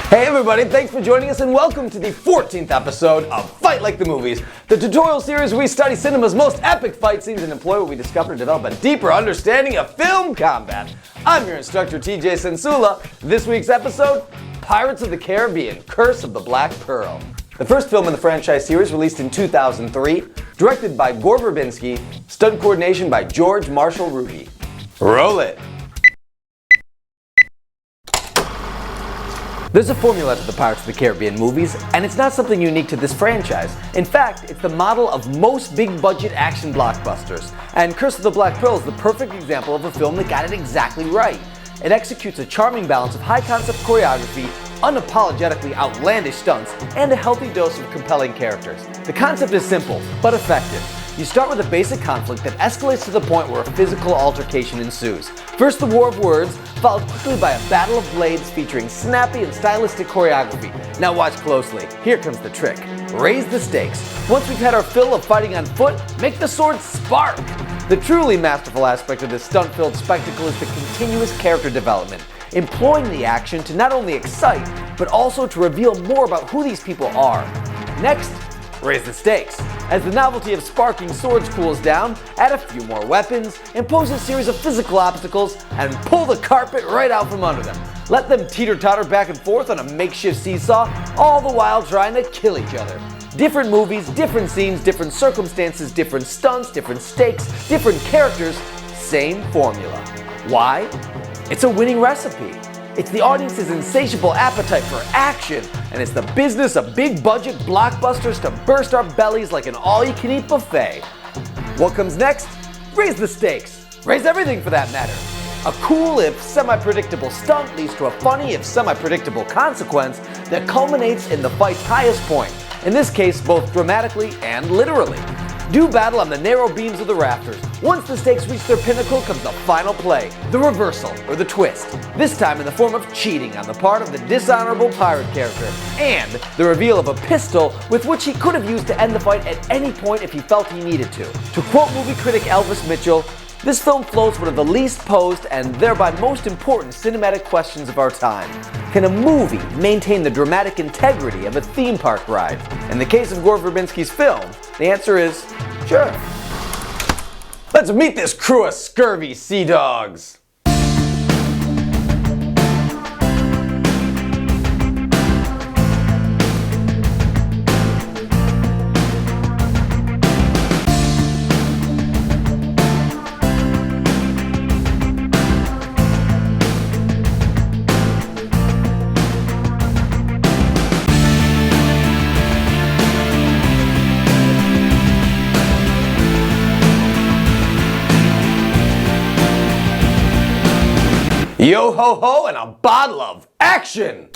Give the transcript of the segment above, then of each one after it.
Hey everybody, thanks for joining us and welcome to the 14th episode of Fight Like the Movies, the tutorial series where we study cinema's most epic fight scenes and employ what we discover to develop a deeper understanding of film combat. I'm your instructor TJ Cencula. This week's episode, Pirates of the Caribbean, Curse of the Black Pearl. The first film in the franchise series released in 2003, directed by Gore Verbinski, stunt coordination by George Marshall Ruby. Roll it! There's a formula to the Pirates of the Caribbean movies, and it's not something unique to this franchise. In fact, it's the model of most big-budget action blockbusters. And Curse of the Black Pearl is the perfect example of a film that got it exactly right. It executes a charming balance of high-concept choreography, unapologetically outlandish stunts, and a healthy dose of compelling characters. The concept is simple, but effective. You start with a basic conflict that escalates to the point where a physical altercation ensues. First the war of words, followed quickly by a battle of blades featuring snappy and stylistic choreography. Now watch closely. Here comes the trick. Raise the stakes. Once we've had our fill of fighting on foot, make the sword spark! The truly masterful aspect of this stunt-filled spectacle is the continuous character development, employing the action to not only excite, but also to reveal more about who these people are. Next, raise the stakes. As the novelty of sparking swords cools down, add a few more weapons, impose a series of physical obstacles, and pull the carpet right out from under them. Let them teeter-totter back and forth on a makeshift seesaw, all the while trying to kill each other. Different movies, different scenes, different circumstances, different stunts, different stakes, different characters, same formula. Why? It's a winning recipe. It's the audience's insatiable appetite for action, and it's the business of big-budget blockbusters to burst our bellies like an all-you-can-eat buffet. What comes next? Raise the stakes. Raise everything for that matter. A cool if semi-predictable stunt leads to a funny if semi-predictable consequence that culminates in the fight's highest point, in this case both dramatically and literally. Do battle on the narrow beams of the rafters. Once the stakes reach their pinnacle comes the final play, the reversal, or the twist. This time in the form of cheating on the part of the dishonorable pirate character, and the reveal of a pistol with which he could have used to end the fight at any point if he felt he needed to. To quote movie critic Elvis Mitchell, this film floats one of the least posed and thereby most important cinematic questions of our time. Can a movie maintain the dramatic integrity of a theme park ride? In the case of Gore Verbinski's film, the answer is sure. Let's meet this crew of scurvy sea dogs. Yo ho ho and a bottle of action!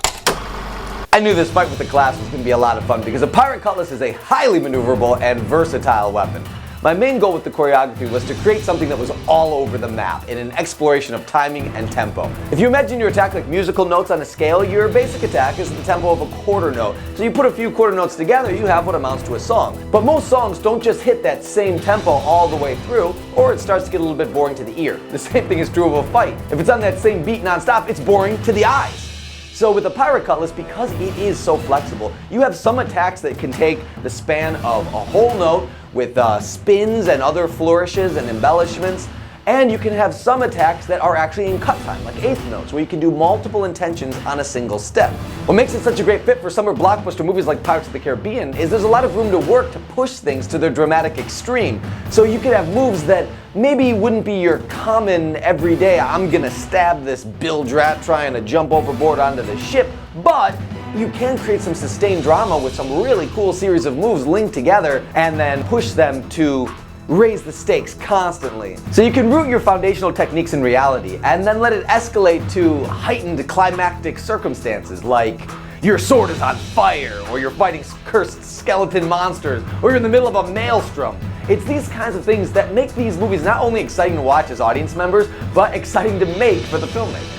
I knew this fight with the class was going to be a lot of fun because a pirate cutlass is a highly maneuverable and versatile weapon. My main goal with the choreography was to create something that was all over the map in an exploration of timing and tempo. If you imagine your attack like musical notes on a scale, your basic attack is the tempo of a quarter note. So you put a few quarter notes together, you have what amounts to a song. But most songs don't just hit that same tempo all the way through, or it starts to get a little bit boring to the ear. The same thing is true of a fight. If it's on that same beat non-stop, it's boring to the eyes. So with the pirate cutlass, because it is so flexible, you have some attacks that can take the span of a whole note with spins and other flourishes and embellishments, and you can have some attacks that are actually in cut time, like eighth notes, where you can do multiple intentions on a single step. What makes it such a great fit for summer blockbuster movies like Pirates of the Caribbean is there's a lot of room to work to push things to their dramatic extreme. So you could have moves that maybe wouldn't be your common everyday, I'm gonna stab this bilge rat trying to jump overboard onto the ship, but you can create some sustained drama with some really cool series of moves linked together and then push them to raise the stakes constantly. So you can root your foundational techniques in reality and then let it escalate to heightened climactic circumstances like your sword is on fire, or you're fighting cursed skeleton monsters, or you're in the middle of a maelstrom. It's these kinds of things that make these movies not only exciting to watch as audience members, but exciting to make for the filmmakers.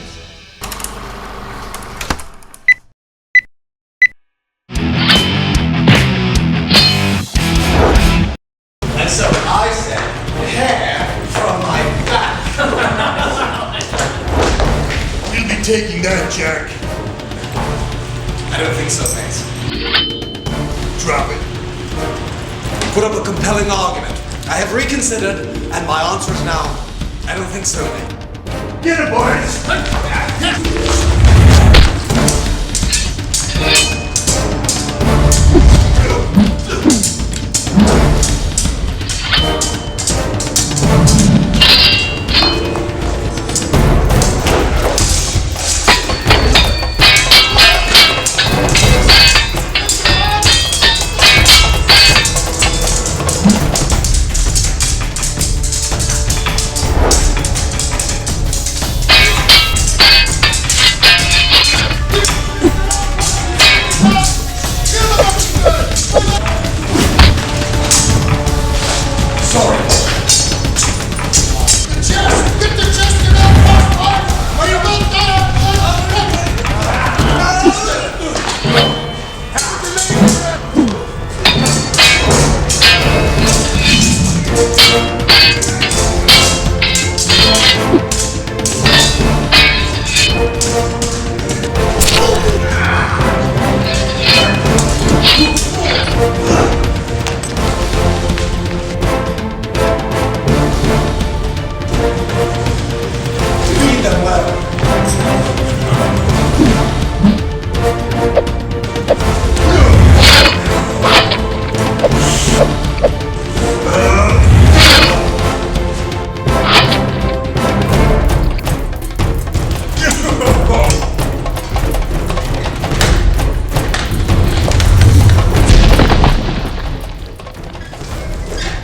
So I said, hair from my back. We'll be taking that, Jack. I don't think so, mate. Drop it. Put up a compelling argument. I have reconsidered, and my answer is now, I don't think so, mate. Get it, boys!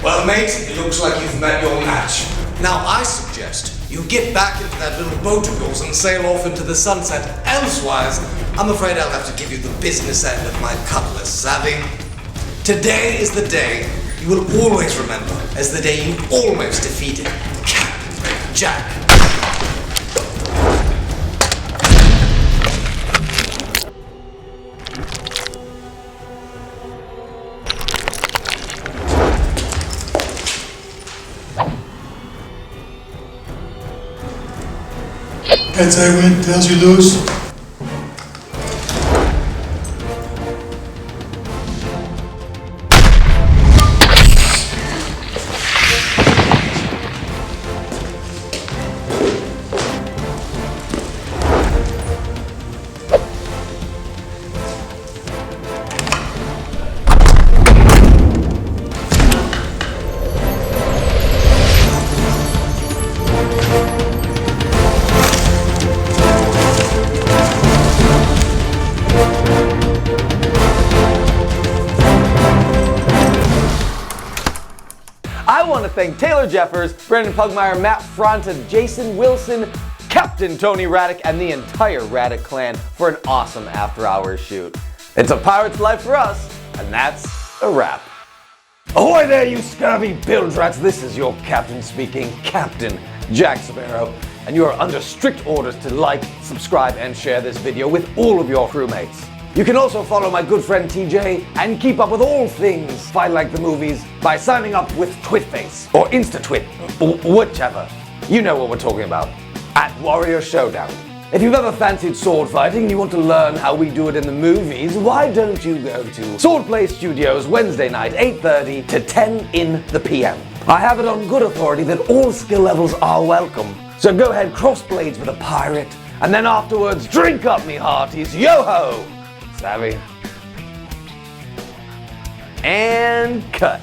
Well, mate, it looks like you've met your match. Now, I suggest you get back into that little boat of yours and sail off into the sunset. Elsewise, I'm afraid I'll have to give you the business end of my cutlass, savvy? Today is the day you will always remember as the day you almost defeated Captain Jack. Heads I win, tails you lose. I want to thank Taylor Jeffers, Brandon Pugmire, Matt Fronta, Jason Wilson, Captain Tony Raddick, and the entire Raddick clan for an awesome after-hours shoot. It's a pirate's life for us, and that's a wrap. Ahoy there, you scurvy bilge rats! This is your captain speaking, Captain Jack Sparrow, and you are under strict orders to like, subscribe, and share this video with all of your crewmates. You can also follow my good friend TJ and keep up with all things Fight Like the Movies by signing up with TwitFace or InstaTwit, or whichever. You know what we're talking about. At Warrior Showdown. If you've ever fancied sword fighting and you want to learn how we do it in the movies, why don't you go to Swordplay Studios Wednesday night, 8:30 to 10 in the PM. I have it on good authority that all skill levels are welcome. So go ahead, cross blades with a pirate, and then afterwards, drink up me hearties, yo-ho! Savvy? And cut.